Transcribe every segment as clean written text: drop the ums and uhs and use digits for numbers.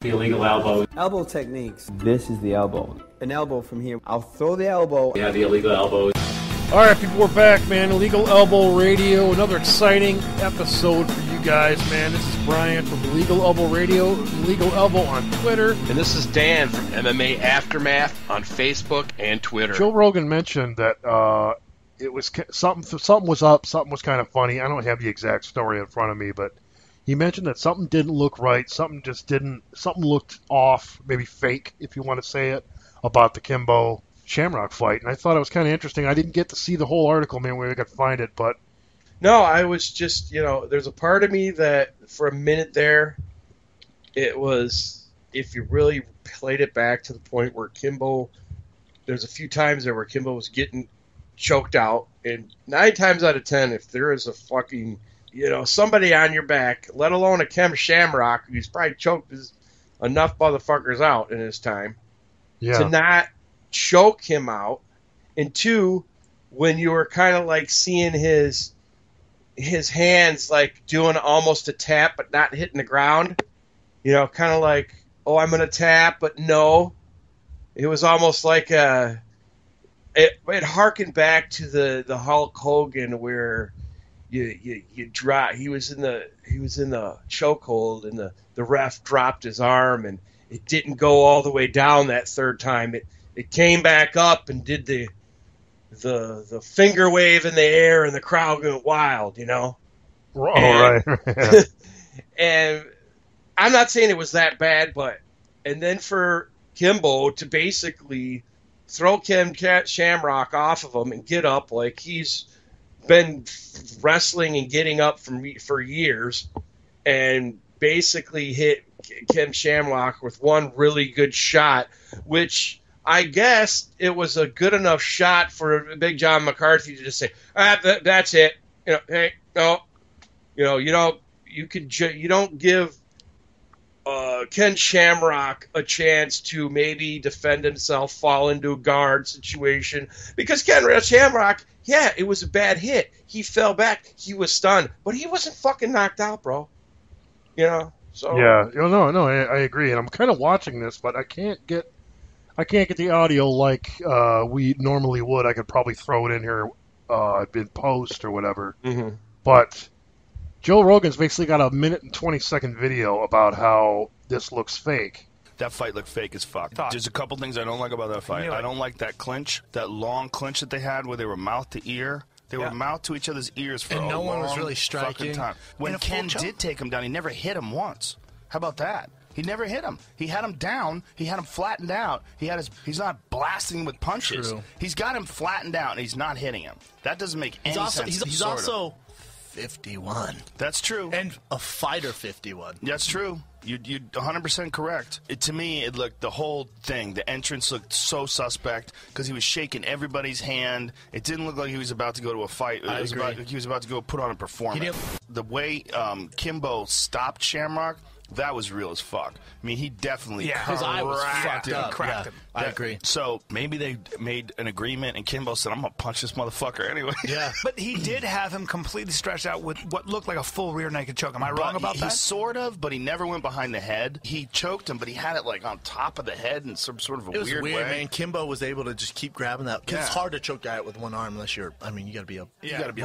The illegal elbow. Elbow techniques. This is the elbow. An elbow from here. I'll throw the elbow. Yeah, the illegal elbow. All right, people, we're back, man. Illegal Elbow Radio. Another exciting episode for you guys, man. This is Brian from Illegal Elbow Radio, Illegal Elbow on Twitter. And this is Dan from MMA Aftermath on Facebook and Twitter. Joe Rogan mentioned that it was something was up, something was kind of funny. I don't have the exact story in front of me, but he mentioned that something didn't look right, something looked off, maybe fake, if you want to say it, about the Kimbo Shamrock fight. And I thought it was kind of interesting. I didn't get to see the whole article, man, where I could find it, but... No, I was just, there's a part of me that for a minute there, it was, if you really played it back to the point where Kimbo, there's a few times there where Kimbo was getting choked out, and 9 times out of 10, if there is a fucking... somebody on your back, let alone a Kem Shamrock, who's probably choked enough motherfuckers out in his time, to not choke him out. And 2, when you were kind of like seeing his hands like doing almost a tap but not hitting the ground, kind of like, oh, I'm going to tap, but no. It was almost like it harkened back to the Hulk Hogan where... You drop. He was in the chokehold, and the ref dropped his arm, and it didn't go all the way down that third time. It came back up and did the finger wave in the air, and the crowd went wild. Right. And I'm not saying it was that bad, and then for Kimbo to basically throw Kem Shamrock off of him and get up like he's been wrestling and getting up for years, and basically hit Kem Shamrock with one really good shot, which I guess it was a good enough shot for Big John McCarthy to just say, that's it. Hey, no, you don't give Ken Shamrock a chance to maybe defend himself, fall into a guard situation, because Ken Shamrock, yeah, it was a bad hit. He fell back. He was stunned, but he wasn't fucking knocked out, bro. So yeah, no, I agree, and I'm kind of watching this, but I can't get the audio like we normally would. I could probably throw it in here in post or whatever, but Joe Rogan's basically got a 1:20 video about how this looks fake. That fight looked fake as fuck. There's a couple things I don't like about that fight. I don't like that clinch, that long clinch that they had where they were mouth to ear. They were mouth to each other's ears for a long one was really striking time. When Ken did take him down, he never hit him once. How about that? He never hit him. He had him down. He had him flattened out. He's not blasting him with punches. True. He's got him flattened out, and he's not hitting him. That doesn't make any sense. He's also 51. That's true. And a fighter 51. That's true. You're 100% correct. To me, it looked, the whole thing, the entrance looked so suspect because he was shaking everybody's hand. It didn't look like he was about to go to a fight. He was about to go put on a performance. The way Kimbo stopped Shamrock, that was real as fuck. I mean, he definitely his eye was fucked up. Cracked him. I agree. So maybe they made an agreement, and Kimbo said, I'm going to punch this motherfucker anyway. Yeah. But he did have him completely stretched out with what looked like a full rear naked choke. Am I wrong about that? Sort of, but he never went behind the head. He choked him, but he had it like on top of the head in some sort of a weird way. It was weird, man. Kimbo was able to just keep grabbing that. It's hard to choke guy out with one arm unless you're, you got to be a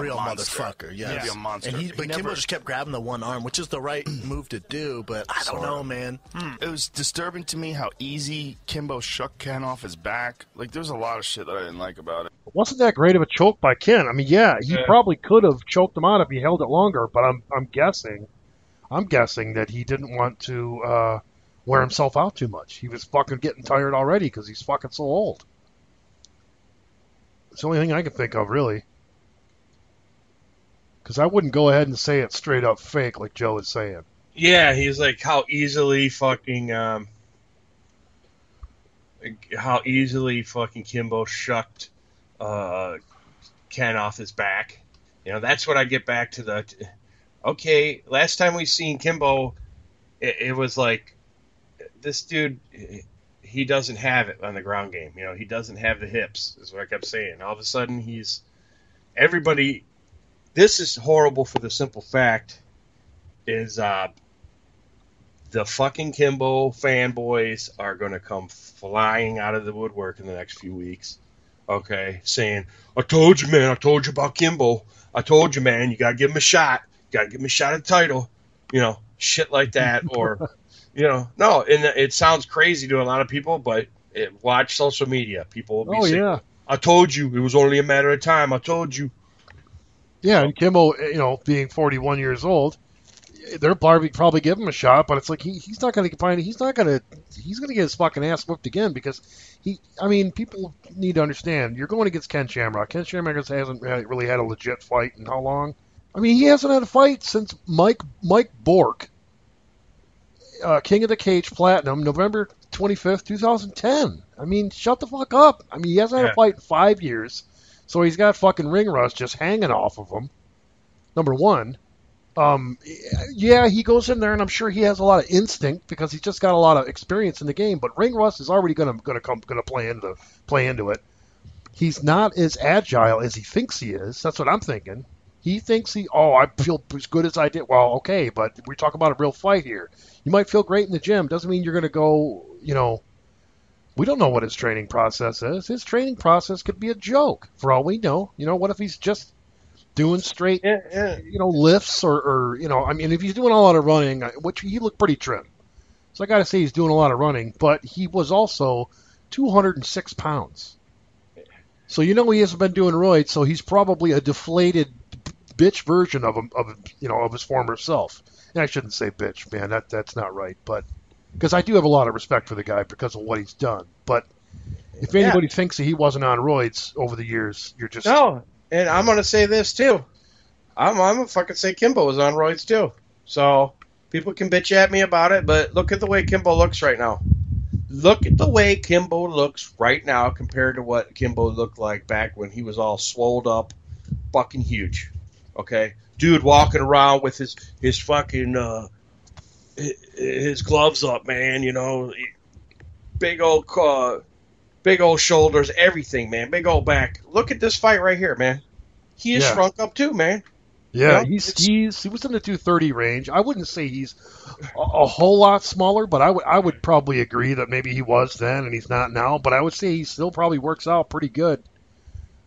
real motherfucker. Yeah. You got to be a monster. But Kimbo just kept grabbing the one arm, which is the right move to do, but I don't know, man. It was disturbing to me how easy Kimbo shook Ken off his back. Like, there's a lot of shit that I didn't like about it. It wasn't that great of a choke by Ken. I mean, he probably could have choked him out if he held it longer, but I'm guessing that he didn't want to wear himself out too much. He was fucking getting tired already because he's fucking so old. It's the only thing I can think of, really. Because I wouddn't go ahead and say it straight up fake like Joe is saying. Yeah, he's like how easily fucking Kimbo shucked Ken off his back. That's what I get back to the. Okay, last time we seen Kimbo, it was like this dude. He doesn't have it on the ground game. He doesn't have the hips. Is what I kept saying. All of a sudden, he's everybody. This is horrible for the simple fact is the the fucking Kimbo fanboys are going to come flying out of the woodwork in the next few weeks, okay, saying, I told you, man, I told you about Kimbo. I told you, man, you got to give him a shot. You got to give him a shot at the title. Shit like that. Or, no, and it sounds crazy to a lot of people, but watch social media. People will be saying, I told you, it was only a matter of time. I told you. Yeah, and Kimbo, being 41 years old, they're probably give him a shot, but it's like he's not going to find. He's going to get his fucking ass whooped again because people need to understand. You're going against Ken Shamrock. Ken Shamrock hasn't really had a legit fight in how long? I mean, he hasn't had a fight since Mike Bork, King of the Cage Platinum, November 25th, 2010. I mean, shut the fuck up. I mean, he hasn't had a fight in 5 years, so he's got fucking ring rust just hanging off of him. Number one. He goes in there, and I'm sure he has a lot of instinct because he's just got a lot of experience in the game. But ring rust is already going to play into it. He's not as agile as he thinks he is. That's what I'm thinking. He thinks I feel as good as I did. Well, okay, but we talk about a real fight here. You might feel great in the gym. Doesn't mean you're going to go. We don't know what his training process is. His training process could be a joke for all we know. What if he's just doing straight, lifts or if he's doing a lot of running, which he looked pretty trim. So I got to say he's doing a lot of running, but he was also 206 pounds. So he hasn't been doing roids, so he's probably a deflated bitch version of his former self. And I shouldn't say bitch, man. That's not right, but because I do have a lot of respect for the guy because of what he's done. But if anybody thinks that he wasn't on roids over the years, you're just no. And I'm going to say this, too. I'm going to fucking say Kimbo was on roids, too. So, people can bitch at me about it, but look at the way Kimbo looks right now. Look at the way Kimbo looks right now compared to what Kimbo looked like back when he was all swolled up, fucking huge. Okay? Dude walking around with his fucking, his gloves up, man, big old shoulders, everything, man. Big old back. Look at this fight right here, man. He is shrunk up too, man. Yeah, he was in the 230 range. I wouldn't say he's a whole lot smaller, but I would probably agree that maybe he was then and he's not now. But I would say he still probably works out pretty good.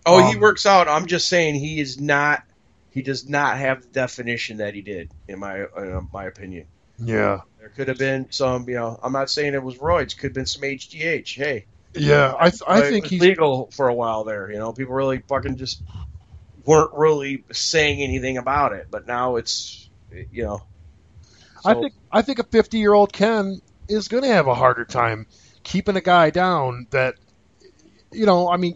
Oh, he works out. I'm just saying he does not have the definition that he did, in my opinion. Yeah. There could have been some, I'm not saying it was roids. Could have been some HGH. Hey. Yeah, I think he's legal for a while there. People really fucking just weren't really saying anything about it, but now it's So. I think a 50-year-old Ken is going to have a harder time keeping a guy down that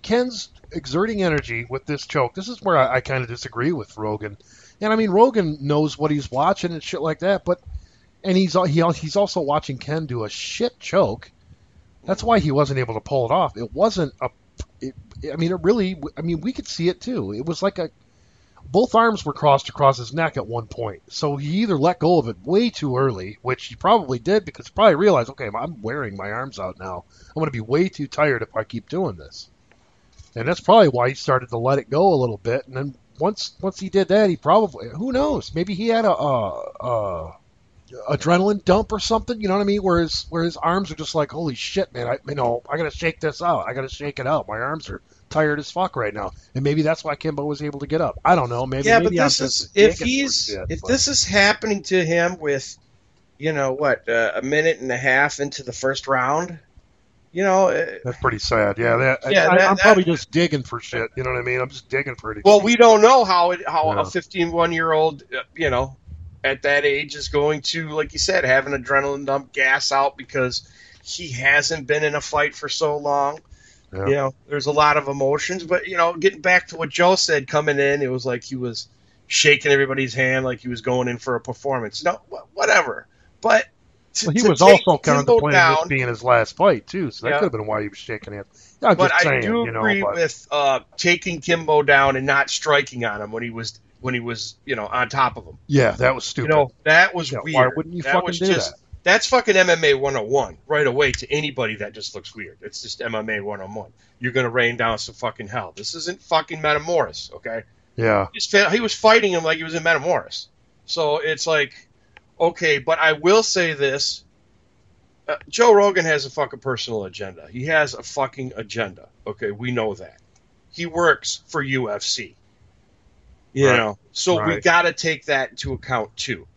Ken's exerting energy with this choke. This is where I kind of disagree with Rogan, and Rogan knows what he's watching and shit like that, and he's also watching Ken do a shit choke. That's why he wasn't able to pull it off. It wasn't we could see it too. It was like both arms were crossed across his neck at one point. So he either let go of it way too early, which he probably did because he probably realized, okay, I'm wearing my arms out now. I'm going to be way too tired if I keep doing this. And that's probably why he started to let it go a little bit. And then once he did that, he probably, who knows, maybe he had a adrenaline dump or something, you know what I mean? Where his arms are just like, holy shit, man, I gotta shake this out. I gotta shake it out. My arms are tired as fuck right now. And maybe that's why Kimbo was able to get up. I don't know. Maybe but if this is happening to him with, a minute and a half into the first round, that's pretty sad. Yeah, I'm probably just digging for shit. You know what I mean? I'm just digging for it. Well, we don't know how a 51-year-old, at that age is going to, like you said, have an adrenaline dump, gas out because he hasn't been in a fight for so long. Yeah. There's a lot of emotions, but getting back to what Joe said coming in, it was like he was shaking everybody's hand like he was going in for a performance. No, whatever. But he was also contemplating this being his last fight too, so that could have been why he was shaking it. I do agree with taking Kimbo down and not striking on him when he was on top of him. Yeah, that was stupid. That was weird. Why wouldn't you fucking do that? That's fucking MMA 101 right away to anybody that just looks weird. It's just MMA 101. You're going to rain down some fucking hell. This isn't fucking Metamoris, okay? Yeah. He was fighting him like he was in Metamoris. So it's like, Okay, but I will say this. Joe Rogan has a fucking personal agenda. He has a fucking agenda. Okay, we know that. He works for UFC. You know, so we got to take that into account too.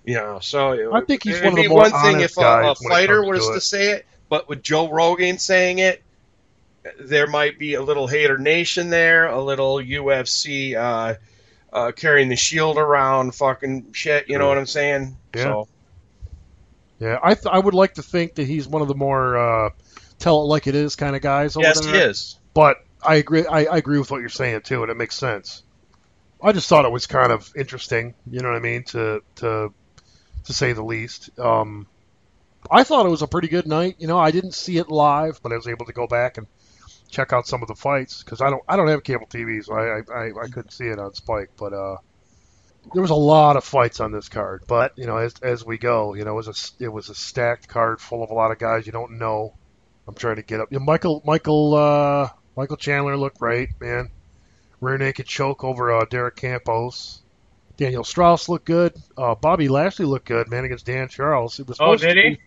You know, so I think he's one of the it'd be more one thing honest if guys a when it fighter comes was to to it. say it, but with Joe Rogan saying it, there might be a little Hater Nation there, a little UFC carrying the shield around, fucking shit. You know what I'm saying? Yeah. So. Yeah, I would like to think that he's one of the more tell it like it is kind of guys over Yes, there. he is. But I agree. I agree with what you're saying too, and it makes sense. I just thought it was kind of interesting. You know what I mean? To say the least. I thought it was a pretty good night. You know, I didn't see it live, but I was able to go back and check out some of the fights because I don't have cable TV, so I couldn't see it on Spike. But there was a lot of fights on this card. But you know, as we go, you know, it was a stacked card full of a lot of guys you don't know. I'm trying to get up. You know, Michael Chandler looked great, man. Rear naked choke over Derek Campos. Daniel Strauss looked good. Bobby Lashley looked good, man, against Dan Charles. It was supposed did to he? be,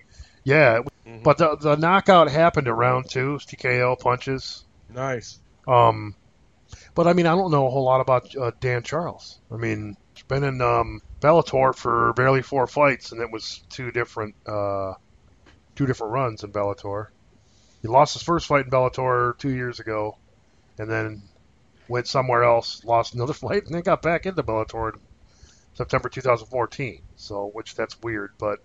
yeah, but the knockout happened at round 2, TKO punches. Nice. But I mean, I don't know a whole lot about Dan Charles. I mean, he's been in Bellator for barely 4 fights, and it was two different runs in Bellator. He lost his first fight in Bellator 2 years ago, and then went somewhere else, lost another fight, and then got back into Bellator in September 2014. So, which that's weird, but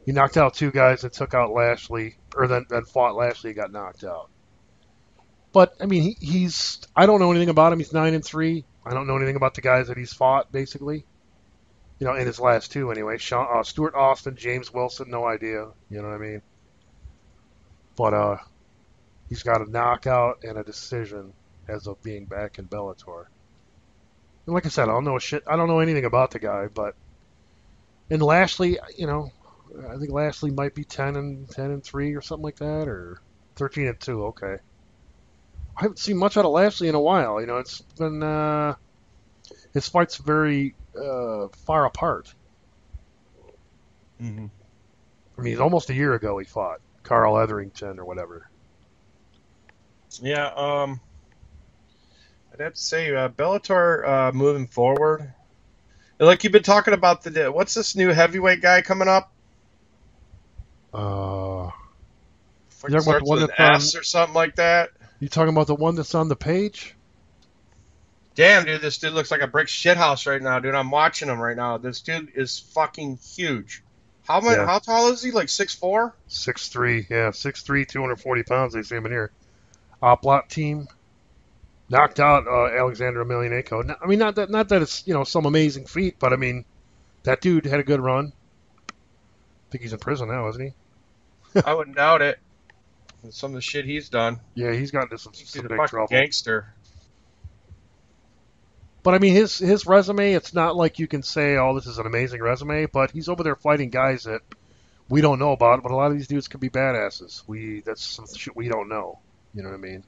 he knocked out 2 guys and took out Lashley, or then fought Lashley and got knocked out. But I mean, he's I don't know anything about him. He's 9-3. I don't know anything about the guys that he's fought, basically. You know, in his last 2 anyway. Stuart Austin, James Wilson, no idea. You know what I mean? But he's got a knockout and a decision as of being back in Bellator. And like I said, I don't know anything about the guy, but and Lashley, you know, I think Lashley might be 10-3 or something like that, or 13-2. Okay. I haven't seen much out of Lashley in a while. You know, it's been his fights very far apart. Mm-hmm. I mean, almost a year ago he fought Carl Etherington or whatever. Yeah, I'd have to say Bellator moving forward. Like you've been talking about what's this new heavyweight guy coming up? You're talking about the one that's S or something like that. You talking about the one that's on the page? Damn, dude, this dude looks like a brick shithouse right now, dude. I'm watching him right now. This dude is fucking huge. How tall is he? Like 6'4"? 6'3", yeah, 6'3", 240 pounds. They say him in here. Oplot team knocked out Alexander Emelianenko. I mean, not that it's some amazing feat, but I mean, that dude had a good run. I think he's in prison now, isn't he? I wouldn't doubt it. Some of the shit he's done. Yeah, he's gotten into some big trouble. Gangster. But I mean, his resume, it's not like you can say, oh, this is an amazing resume, but he's over there fighting guys that we don't know about, but a lot of these dudes can be badasses. That's some shit we don't know. You know what I mean?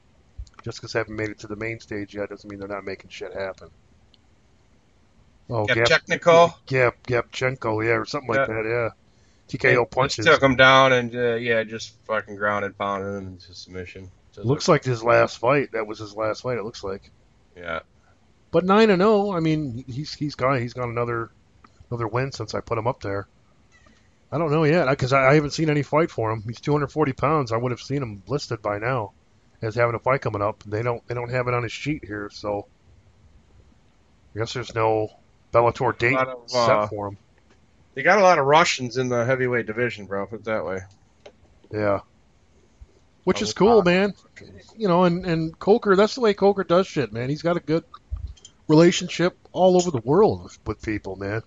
Just because they haven't made it to the main stage yet doesn't mean they're not making shit happen. Oh, Gapchenko, yeah, or something like that, yeah. TKO punches. Just took him down and, just fucking grounded, pounded him into submission. Looks like his last fight. That was his last fight, it looks like. Yeah. But 9-0, I mean, he's got another win since I put him up there. I don't know yet, because I haven't seen any fight for him. He's 240 pounds. I would have seen him listed by now as having a fight coming up. They don't have it on his sheet here, so I guess there's no Bellator date set for him. They got a lot of Russians in the heavyweight division, bro. Put it that way. Yeah. Which is cool, man. You know, and Coker, that's the way Coker does shit, man. He's got a good relationship all over the world with people, man.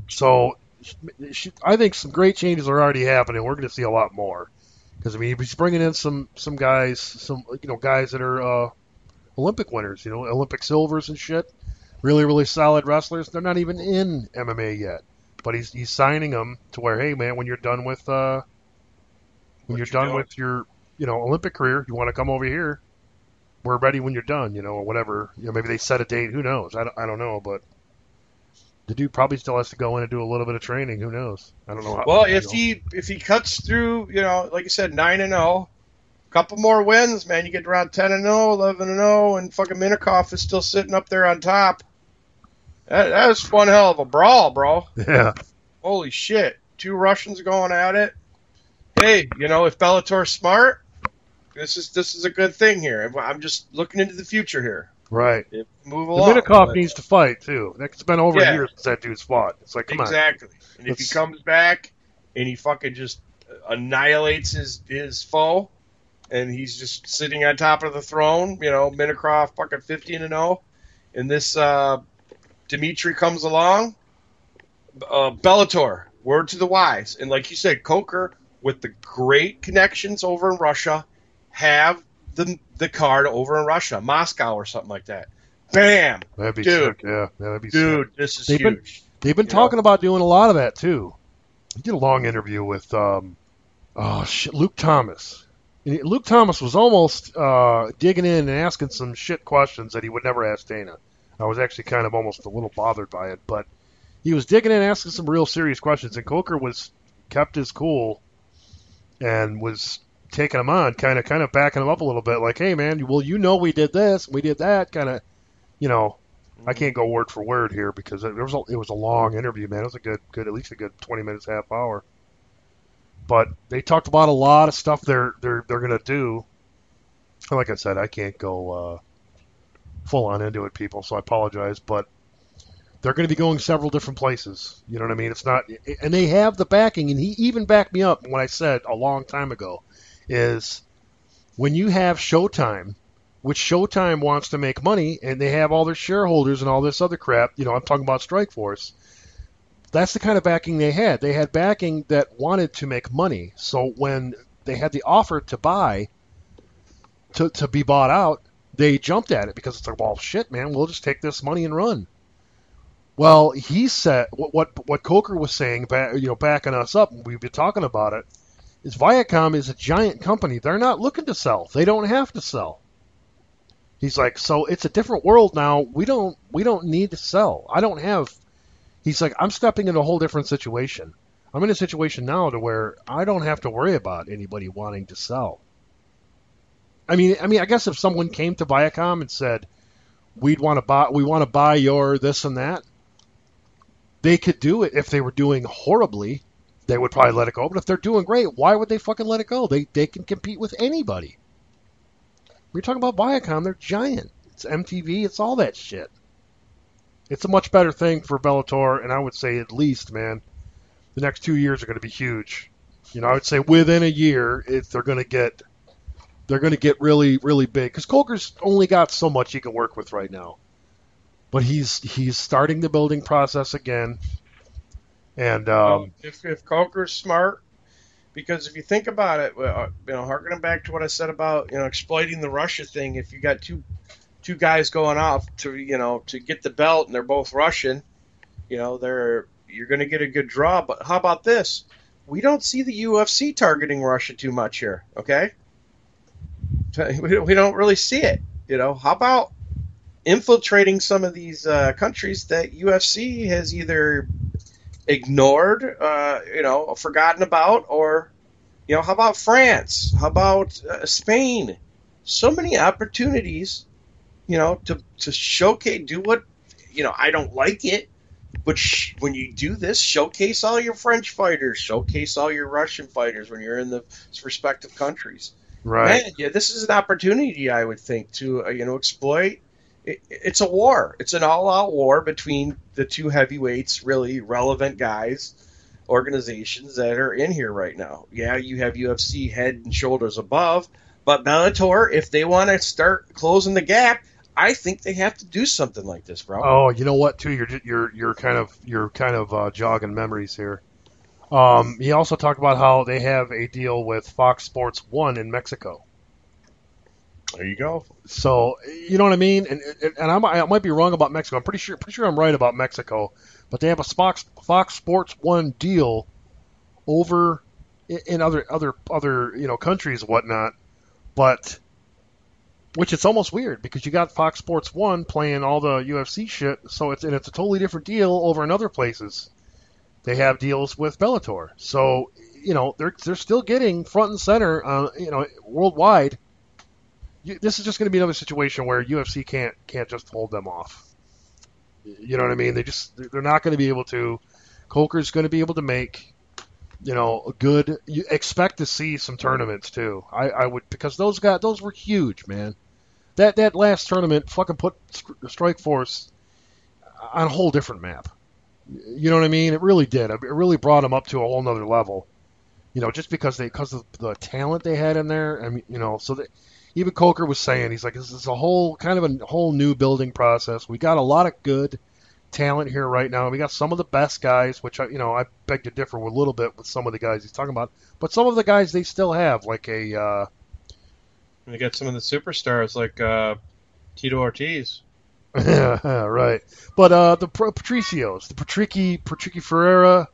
So I think some great changes are already happening. We're going to see a lot more. Because, I mean, he's bringing in some guys, guys that are Olympic winners, Olympic silvers and shit. Really, really solid wrestlers. They're not even in MMA yet. But he's signing them to where, hey, man, when you're done with with your Olympic career, you want to come over here, we're ready when you're done, or whatever. Maybe they set a date. Who knows? I don't know, but The dude probably still has to go in and do a little bit of training. Who knows? I don't know. Well, if he cuts through, like you said, 9-0, a couple more wins, man, you get around 10-0, 11-0, and fucking Minikoff is still sitting up there on top. That was one hell of a brawl, bro. Yeah. Holy shit. 2 Russians going at it. Hey, if Bellator's smart, this is a good thing here. I'm just looking into the future here. Right. Move along. Minikoff needs to fight, too. It's been over a year since that dude's fought. It's like, come on. Exactly. And if he comes back and he fucking just annihilates his foe, and he's just sitting on top of the throne, Minikoff fucking 15-0, and this Dimitri comes along, Bellator, word to the wise. And like you said, Coker, with the great connections over in Russia, have the card over in Russia, Moscow or something like that. Bam! That'd be dude, sick, yeah. That'd be dude, sick. this is huge. They've been talking about doing a lot of that, too. I did a long interview with, Luke Thomas. And Luke Thomas was almost digging in and asking some shit questions that he would never ask Dana. I was actually kind of almost a little bothered by it, but he was digging in and asking some real serious questions, and Coker kept his cool and was taking him on, kind of backing him up a little bit, like, hey, man, well, we did this, we did that, kind of, I can't go word for word here because it was a long interview, man. It was a good at least a good 20 minutes, half hour. But they talked about a lot of stuff they're gonna do. Like I said, I can't go full on into it, people, so I apologize. But they're going to be going several different places. You know what I mean? It's not, and they have the backing, and he even backed me up when I said a long time ago, is when you have Showtime, which Showtime wants to make money, and they have all their shareholders and all this other crap. I'm talking about Strikeforce. That's the kind of backing they had. They had backing that wanted to make money. So when they had the offer to buy, to be bought out, they jumped at it because it's like, well, shit, man, we'll just take this money and run. Well, he said what Coker was saying, backing us up, and we've been talking about it, is Viacom is a giant company. They're not looking to sell. They don't have to sell. He's like, so it's a different world now. We don't need to sell. I don't have. He's like, I'm stepping into a whole different situation. I'm in a situation now to where I don't have to worry about anybody wanting to sell. I mean, I guess if someone came to Viacom and said, we want to buy your this and that, they could do it. If they were doing horribly, they would probably let it go. But if they're doing great, why would they fucking let it go? They can compete with anybody. We're talking about Viacom. They're giant. It's MTV. It's all that shit. It's a much better thing for Bellator, and I would say at least, man, the next 2 years are going to be huge. I would say within a year, they're going to get really, really big. Because Coker's only got so much he can work with right now. But he's starting the building process again. And if Coker's smart, because if you think about it, harkening back to what I said about exploiting the Russia thing, if you got two guys going off to get the belt and they're both Russian, you're going to get a good draw. But how about this? We don't see the UFC targeting Russia too much here. Okay, we don't really see it. How about infiltrating some of these countries that UFC has either ignored, forgotten about, or how about France? How about Spain? So many opportunities. To showcase, do what, I don't like it, but when you do this, showcase all your French fighters, showcase all your Russian fighters when you're in the respective countries. Right. Man, yeah, this is an opportunity, I would think, to, exploit. It's a war. It's an all-out war between the two heavyweights, really relevant guys, organizations that are in here right now. Yeah, you have UFC head and shoulders above, but Bellator, if they want to start closing the gap, I think they have to do something like this, bro. Oh, you know what? Too, you're kind of jogging memories here. He also talked about how they have a deal with Fox Sports 1 in Mexico. There you go. So you know what I mean. And I might be wrong about Mexico. I'm pretty sure I'm right about Mexico. But they have a Fox Sports 1 deal over in other countries and whatnot. But Which it's almost weird because you got Fox Sports 1 playing all the UFC shit, so it's a totally different deal over in other places. They have deals with Bellator. So, they're still getting front and center, worldwide. This is just going to be another situation where UFC can't just hold them off. You know what I mean? They're not going to be able to. Coker's going to be able to make, a good. You expect to see some tournaments too. I would, because those were huge, man. That last tournament fucking put Strikeforce on a whole different map. You know what I mean? It really did. It really brought them up to a whole nother level. Just because of the talent they had in there. I mean, even Coker was saying, he's like, this is a whole new building process. We got a lot of good talent here right now. We got some of the best guys, which I beg to differ a little bit with some of the guys he's talking about. But some of the guys they still have, like they got some of the superstars like Tito Ortiz. Right. But the Patricios, the Patricky Ferreira,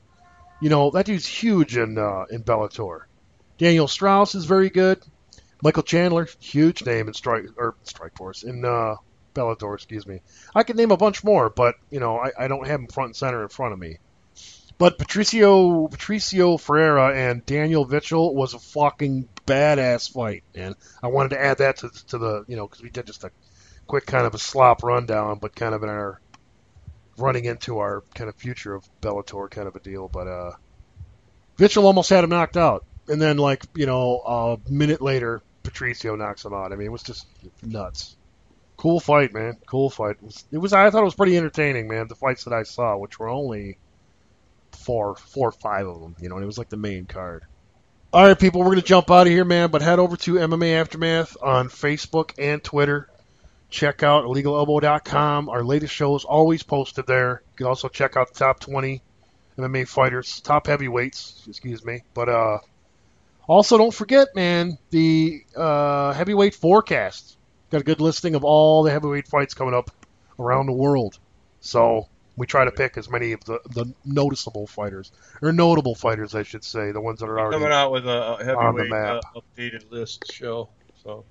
that dude's huge in Bellator. Daniel Strauss is very good. Michael Chandler, huge name in Strikeforce, in Bellator, excuse me. I could name a bunch more, but I don't have them front and center in front of me. But Patricio Ferreira and Daniel Vitchell was a fucking badass fight, and I wanted to add that to the because we did just a quick kind of a slop rundown, but kind of in our running into our kind of future of Bellator kind of a deal. But Vitchell almost had him knocked out, and then a minute later, Patricio knocks him out. I mean, it was just nuts. Cool fight, man. Cool fight. I thought it was pretty entertaining, man. The fights that I saw, which were only four or five of them, and it was like the main card. All right, people, we're going to jump out of here, man, but head over to MMA Aftermath on Facebook and Twitter. Check out illegalelbow.com. Our latest show is always posted there. You can also check out the top 20 MMA fighters, top heavyweights, excuse me. But also don't forget, man, the heavyweight forecast. Got a good listing of all the heavyweight fights coming up around the world. So we try to pick as many of the noticeable fighters, or notable fighters, I should say, the ones that are already coming out with a heavyweight updated list show. So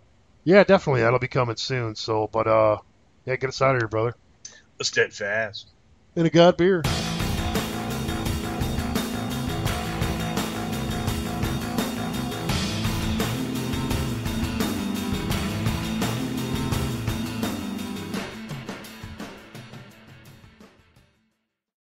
yeah, definitely, that'll be coming soon. So, but get us out of here, brother. Let's get fast. And a God beer.